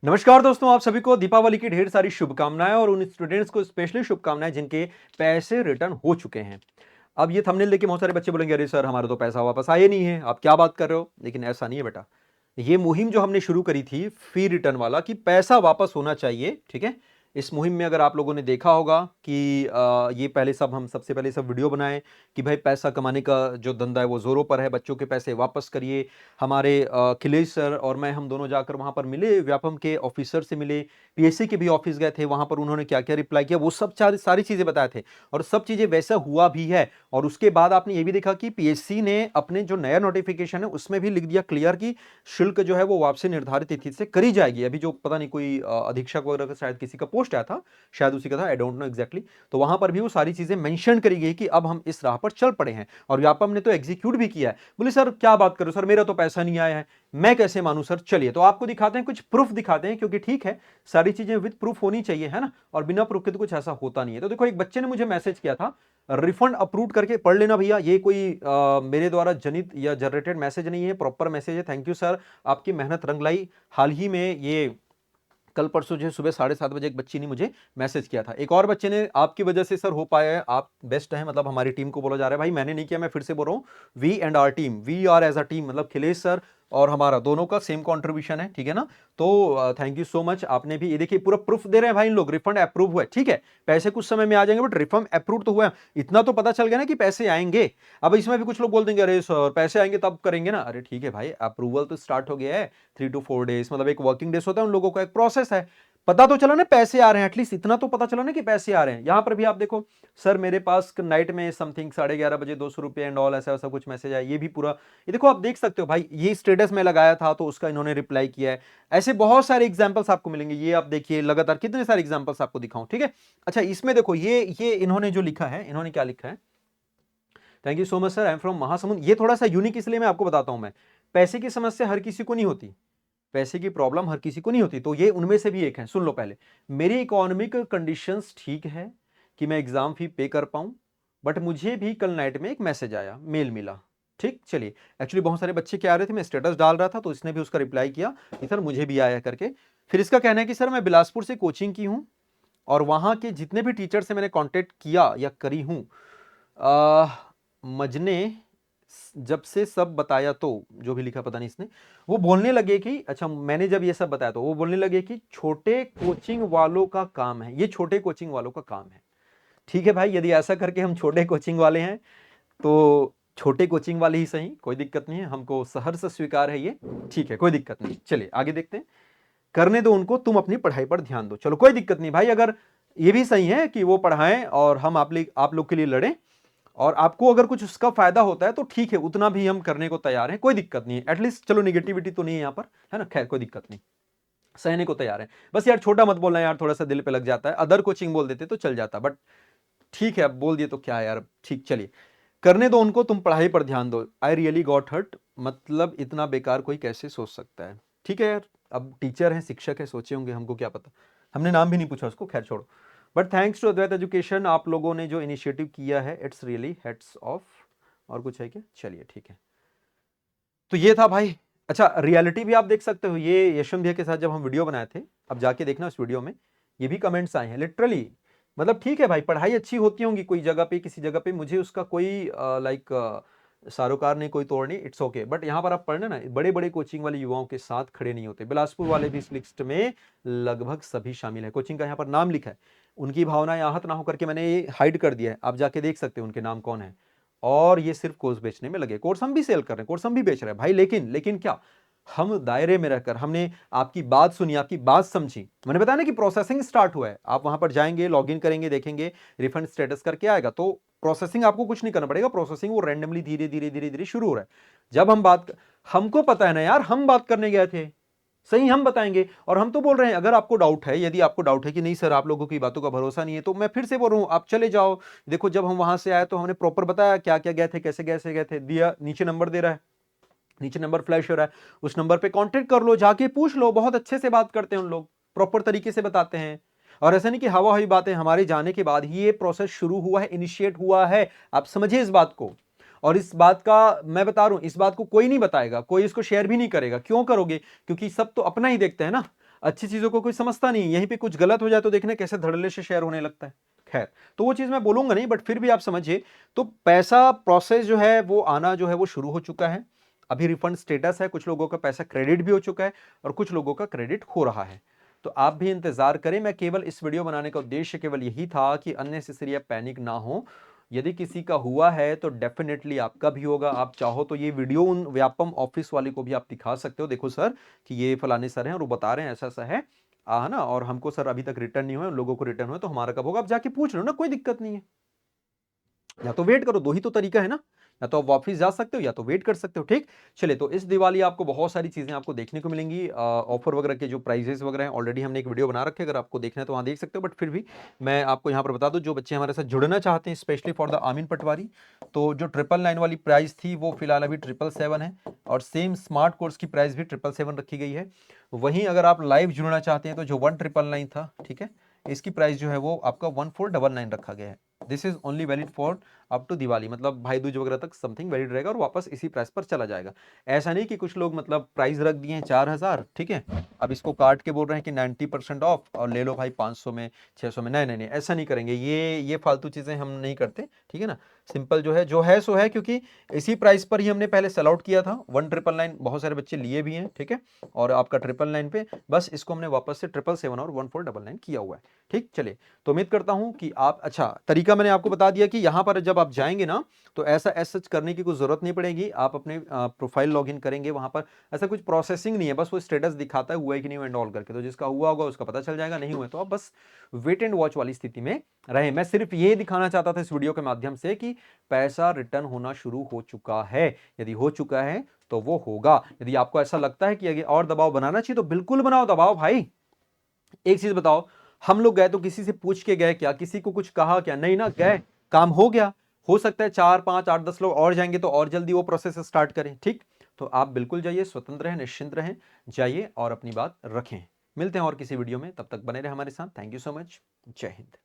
नमस्कार दोस्तों, आप सभी को दीपावली की ढेर सारी शुभकामनाएं और उन स्टूडेंट्स को स्पेशली शुभकामनाएं जिनके पैसे रिटर्न हो चुके हैं। अब ये थंबनेल देख के बहुत सारे बच्चे बोलेंगे, अरे सर हमारा तो पैसा वापस आया नहीं है, आप क्या बात कर रहे हो। लेकिन ऐसा नहीं है बेटा। ये मुहिम जो हमने शुरू करी थी फी रिटर्न वाला कि पैसा वापस होना चाहिए, ठीक है। इस मुहिम में अगर आप लोगों ने देखा होगा कि ये पहले हम सबसे पहले सब वीडियो बनाए कि भाई पैसा कमाने का जो धंधा है वो जोरों पर है, बच्चों के पैसे वापस करिए। हमारे अखिलेश सर और मैं, हम दोनों जाकर वहां पर मिले, व्यापम के ऑफिसर से मिले, पीएससी के भी ऑफिस गए थे, वहां पर उन्होंने क्या क्या रिप्लाई किया वो सब सारी चीजें बताए थे और सब चीजें वैसा हुआ भी है। और उसके बाद आपने ये भी देखा कि पीएससी ने अपने जो नया नोटिफिकेशन है उसमें भी लिख दिया क्लियर कि शुल्क जो है वो वापसी निर्धारित तिथि से करी जाएगी। अभी जो पता नहीं कोई अधीक्षक वगैरह का शायद किसी का पोस्ट आया था, शायद उसी का था, आई डोंट नो एग्जैक्टली। तो वहां पर भी वो सारी चीजें मेंशन करी गई कि अब हम इस राह पर चल पड़े हैं और व्यापम ने तो एग्जीक्यूट भी किया है। बोले सर क्या बात करो सर, मेरा तो पैसा नहीं आया है, मैं कैसे मानूं सर। चलिए तो आपको दिखाते हैं, कुछ प्रूफ दिखाते हैं, क्योंकि ठीक है सारी चीजें विद प्रूफ होनी चाहिए, है ना। और बिना प्रूफ के तो कुछ ऐसा होता नहीं है। तो देखो, एक बच्चे ने मुझे मैसेज किया था, रिफंड अप्रूव करके पढ़ लेना भैया, ये कोई मेरे द्वारा जनित या जनरेटेड मैसेज नहीं है, प्रॉपर मैसेज है। थैंक यू सर, आपकी मेहनत रंग लाई। हाल ही में ये कल परसों जो है सुबह 7:30 बजे एक बच्ची ने मुझे मैसेज किया था। एक और बच्चे ने, आपकी वजह से सर हो पाया है, आप बेस्ट हैं, मतलब हमारी टीम को बोला जा रहा है। भाई मैंने नहीं किया, मैं फिर से बोल रहा हूँ, we and are team, we are as a team, मतलब खिलेश सर और हमारा दोनों का सेम कंट्रीब्यूशन है, ठीक है ना। तो थैंक यू सो मच। आपने भी ये देखिए पूरा प्रूफ दे रहे हैं भाई इन लोग, रिफंड अप्रूव हुआ है, ठीक है। पैसे कुछ समय में आ जाएंगे बट रिफंड अप्रूव तो हुआ है, इतना तो पता चल गया ना कि पैसे आएंगे। अब इसमें भी कुछ लोग बोल देंगे, अरे सर पैसे आएंगे तब करेंगे ना। अरे ठीक है भाई, अप्रूवल तो स्टार्ट हो गया है, 3 to 4 डेज, मतलब एक वर्किंग डेज होता है उन लोगों का, एक प्रोसेस है। पता तो चला ना पैसे आ रहे हैं, एटलीस्ट इतना तो पता चला ना कि पैसे आ रहे हैं। यहां पर भी आप देखो, सर मेरे पास नाइट में समथिंग 11:30 बजे 200 रुपये एंड ऑल ऐसा ऐसा कुछ मैसेज आया, ये भी पूरा, ये देखो आप देख सकते हो भाई, ये स्टेटस में लगाया था तो उसका इन्होंने रिप्लाई किया है। ऐसे बहुत सारे एग्जांपल्स आपको मिलेंगे, ये आप देखिए लगातार कितने सारे एग्जांपल्स आपको दिखाऊं, ठीक है। अच्छा इसमें देखो, ये इन्होंने जो लिखा है, इन्होंने क्या लिखा है, thank you so much sir, I am from Mahasamund. ये थोड़ा सा यूनिक इसलिए मैं आपको बताता हूं, मैं, पैसे की समस्या हर किसी को नहीं होती, पैसे की प्रॉब्लम हर किसी को नहीं होती, तो ये उनमें से भी एक है। सुन लो पहले, मेरी इकोनॉमिक कंडीशंस ठीक है कि मैं एग्जाम फी पे कर पाऊं, बट मुझे भी कल नाइट में एक मैसेज आया, मेल मिला, ठीक। चलिए, एक्चुअली बहुत सारे बच्चे क्या आ रहे थे, मैं स्टेटस डाल रहा था तो इसने भी उसका रिप्लाई किया कि सर मुझे भी आया करके। फिर इसका कहना है कि सर मैं बिलासपुर से कोचिंग की हूं और वहां के जितने भी टीचर से मैंने कांटेक्ट किया या करी हूं, मजने जब से सब बताया, तो जो भी लिखा पता नहीं इसने, वो बोलने लगे कि, अच्छा मैंने जब ये सब बताया तो वो बोलने लगे कि छोटे कोचिंग वालों का काम है, ये छोटे कोचिंग वालों का काम है। ठीक है भाई, यदि ऐसा करके हम छोटे कोचिंग वाले हैं तो छोटे कोचिंग वाले ही सही, कोई दिक्कत नहीं है, हमको सहर्ष स्वीकार है ये, ठीक है, कोई दिक्कत नहीं। चलिए आगे देखते हैं, करने दो उनको, तुम अपनी पढ़ाई पर ध्यान दो। चलो कोई दिक्कत नहीं भाई, अगर ये भी सही है कि वो पढ़ाएं और हम आप लोग के लिए लड़ें, और आपको अगर कुछ उसका फायदा होता है तो ठीक है, उतना भी हम करने को तैयार हैं, कोई दिक्कत नहीं है। एटलीस्ट चलो निगेटिविटी तो नहीं है यहाँ पर, है ना, खैर कोई दिक्कत नहीं, सहने को तैयार है। बस यार छोटा मत बोलना यार, थोड़ा सा दिल पे लग जाता है, अदर कोचिंग बोल देते तो चल जाता, बट ठीक है अब बोल दिए तो क्या है यार, ठीक। चलिए, करने दो उनको, तुम पढ़ाई पर ध्यान दो, आई रियली गॉट हर्ट, मतलब इतना बेकार कोई कैसे सोच सकता है। ठीक है यार, अब टीचर है, शिक्षक है, सोचे होंगे, हमको क्या पता, हमने नाम भी नहीं पूछा उसको, खैर छोड़ो। But thanks to Advait Education, आप लोगों ने जो इनिशिएटिव किया है, इट्स रियली हेड्स ऑफ। और कुछ है क्या, चलिए ठीक है। तो ये था भाई। अच्छा रियलिटी भी आप देख सकते हो, ये यशवंत भैया के साथ जब हम वीडियो बनाए थे, अब जाके देखना उस वीडियो में, ये भी कमेंट्स आए हैं लिटरली। मतलब ठीक है भाई, पढ़ाई अच्छी होती होंगी कोई जगह पे, किसी जगह पे, मुझे उसका कोई लाइक सारोकार नहीं, कोई तोड़ नहीं, इट्स ओके। बट यहाँ पर आप पढ़ना ना, बड़े बड़े कोचिंग वाले युवाओं के साथ खड़े नहीं होते। बिलासपुर वाले भी इस लिस्ट में लगभग सभी शामिल है, कोचिंग का यहाँ पर नाम लिखा है, उनकी भावनाएं आहत ना होकर के मैंने ये हाइड कर दिया है, आप जाके देख सकते हो उनके नाम कौन है। और ये सिर्फ कोर्स बेचने में लगे, कोर्स हम भी सेल कर रहे हैं, कोर्स हम भी बेच रहे हैं भाई, लेकिन क्या, हम दायरे में रहकर, हमने आपकी बात सुनी, आपकी बात समझी। मैंने बताया ना कि प्रोसेसिंग स्टार्ट हुआ है, आप वहां पर जाएंगे, लॉगिन करेंगे, देखेंगे रिफंड स्टेटस करके आएगा, तो प्रोसेसिंग आपको कुछ नहीं करना पड़ेगा, प्रोसेसिंग वो रैंडमली धीरे धीरे धीरे धीरे शुरू हो रहा है। जब हम बात, हमको पता है ना यार, हम बात करने गए थे, सही हम बताएंगे। और हम तो बोल रहे हैं, अगर आपको डाउट है, यदि आपको डाउट है कि नहीं सर आप लोगों की बातों का भरोसा नहीं है, तो मैं फिर से बोल रहा हूं, आप चले जाओ। देखो जब हम वहां से आए तो हमने प्रॉपर बताया क्या क्या गए थे, कैसे कैसे गए थे, दिया, नीचे नंबर दे रहा है, नीचे नंबर फ्लैश हो रहा है, उस नंबर पे कांटेक्ट कर लो, जाके पूछ लो, बहुत अच्छे से बात करते हैं उन लोग, प्रॉपर तरीके से बताते हैं। और ऐसा नहीं कि हवा हवी बातें, हमारे जाने के बाद ही ये प्रोसेस शुरू हुआ है, इनिशिएट हुआ है, आप समझिए इस बात को। और इस बात का मैं बता रहा हूं, इस बात को कोई नहीं बताएगा, कोई इसको शेयर भी नहीं करेगा, क्यों करोगे, क्योंकि सब तो अपना ही देखते हैं ना। अच्छी चीजों को कोई समझता नहीं, यहीं पे कुछ गलत हो जाए तो देखना कैसे धड़ल्ले से शेयर होने लगता है। खैर, तो वो चीज मैं बोलूंगा नहीं, बट फिर भी आप समझिए, तो पैसा प्रोसेस जो है वो आना जो है वो शुरू हो चुका है। अभी रिफंड स्टेटस है, कुछ लोगों का पैसा क्रेडिट भी हो चुका है और कुछ लोगों का क्रेडिट हो रहा है। तो आप भी इंतजार करें। मैं केवल इस वीडियो बनाने का उद्देश्य केवल यही था कि अननेसेसरी पैनिक ना हो। यदि किसी का हुआ है तो डेफिनेटली आपका भी होगा। आप चाहो तो ये वीडियो उन व्यापम ऑफिस वाले को भी आप दिखा सकते हो, देखो सर कि ये फलाने सर हैं और वो बता रहे हैं ऐसा ऐसा है ना, और हमको सर अभी तक रिटर्न नहीं हुआ, उन लोगों को रिटर्न हुआ, तो हमारा कब होगा। आप जाके पूछ लो ना, कोई दिक्कत नहीं है। या तो वेट करो, दो ही तो तरीका है ना, या तो आप वापस जा सकते हो या तो वेट कर सकते हो। ठीक, चलिए, तो इस दिवाली आपको बहुत सारी चीजें आपको देखने को मिलेंगी। ऑफर वगैरह के जो प्राइजेस वगैरह हैं ऑलरेडी हमने एक वीडियो बना रखे हैं, अगर आपको देखना है तो वहां देख सकते हो। बट फिर भी मैं आपको यहाँ पर बता दूं, जो बच्चे हमारे साथ जुड़ना चाहते हैं स्पेशली फॉर द आमीन पटवारी, तो जो 999 वाली प्राइस थी वो फिलहाल अभी 777 है, और सेम स्मार्ट कोर्स की प्राइस भी 777 रखी गई है। वहीं अगर आप लाइव जुड़ना चाहते हैं तो जो 1999 था, ठीक है, इसकी प्राइस जो है वो आपका 1499 रखा गया है। This is only valid for up to Diwali, मतलब भाई दूज वगैरह तक समथिंग वैलिड रहेगा और वापस इसी प्राइस पर चला जाएगा। ऐसा नहीं कि कुछ लोग मतलब प्राइस रख दिए हैं 4000, ठीक है, अब इसको काट के बोल रहे हैं कि 90% ऑफ और ले लो भाई 500 में 600 में। नहीं नहीं नहीं, ऐसा नहीं करेंगे, ये फालतू चीजें हम नहीं करते, ठीक है ना। सिंपल जो है सो है, क्योंकि इसी प्राइस पर ही हमने पहले सेल आउट किया था 1999, बहुत सारे बच्चे लिए भी हैं, ठीक है, और आपका 999 पे बस इसको हमने वापस से 777 और 1499 किया हुआ है। ठीक, चलिए, तो उम्मीद करता हूं कि आप, अच्छा तरीका मैंने आपको बता दिया कि यहां पर जब आप जाएंगे ना तो ऐसा सच करने की कोई जरूरत नहीं पड़ेगी। आप अपने प्रोफाइल लॉगिन करेंगे, वहां पर ऐसा कुछ प्रोसेसिंग नहीं है, बस वो स्टेटस दिखाता है हुआ है कि नहीं एंड ऑल करके, तो जिसका हुआ होगा उसका पता चल जाएगा, नहीं हुआ तो आप बस वेट एंड वॉच वाली स्थिति में रहे। मैं सिर्फ ये दिखाना चाहता था इस वीडियो के माध्यम से कि पैसा रिटर्न होना शुरू हो चुका है। यदि हो चुका है तो वो होगा। यदि आपको ऐसा लगता है कि अगर और दबाव बनाना चाहिए तो बिल्कुल बनाओ दबाव भाई। एक चीज बताओ, हम लोग गए तो किसी से पूछ के गए क्या, किसी को कुछ कहा क्या? नहीं ना, गए, काम हो गया। हो सकता है 4 5 8 10 लोग और जाएंगे तो और जल्दी वो प्रोसेस स्टार्ट करें। ठीक, तो आप बिल्कुल जाइए, स्वतंत्र रहें, निश्चिंत रहें, जाइए और अपनी बात रखें। मिलते हैं और किसी वीडियो में, तब तक बने रहे हमारे साथ। Thank you so much. जय हिंद।